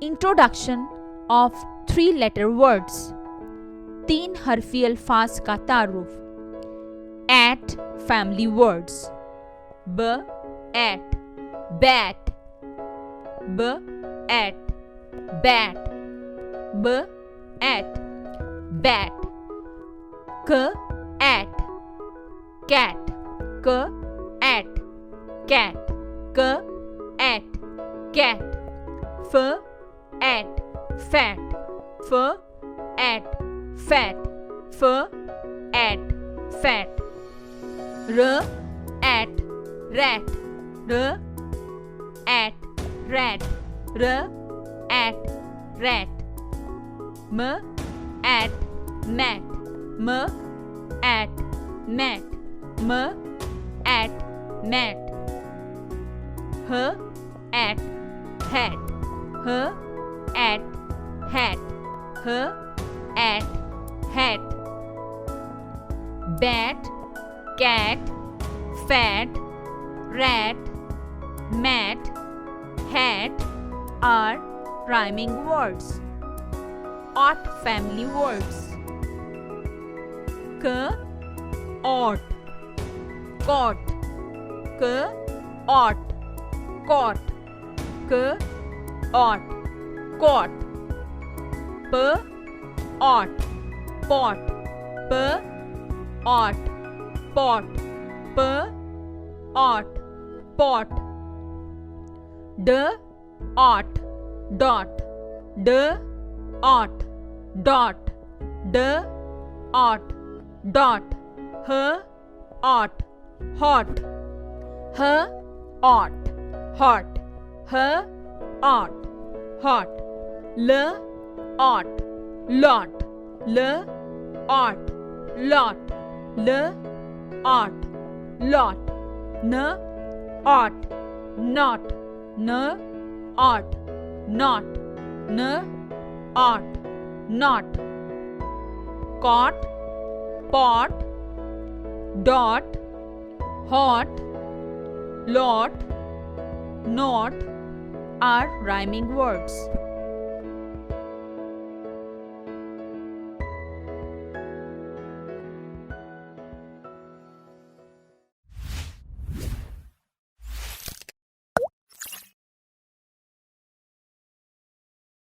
Introduction of 3 letter words, 3 हरफी अल्फाज का तारुफ. At family words. B at bat, B at bat, B at bat. K at cat, K at cat, K at cat. F at fat, F at fat, F at fat. R at rat, R at rat, R at rat. M at mat, M at mat, M at mat. H at hat, H at hat, H at hat. Bat, cat, fat, rat, mat, hat are rhyming words. Odd family words. K ought, caught, K ought, caught, K ought, caught. P ought, pot, P ought, pot, P ought, pot. D ought, dot, D ought, dot, D ought, dot. H ought, hot, H ought, hot, H ought, hot. L ought, lot, L ought, lot, L ought, lot. N ought, not, N ought, not, N ought, not. Caught, pot, dot, hot, lot, not are rhyming words.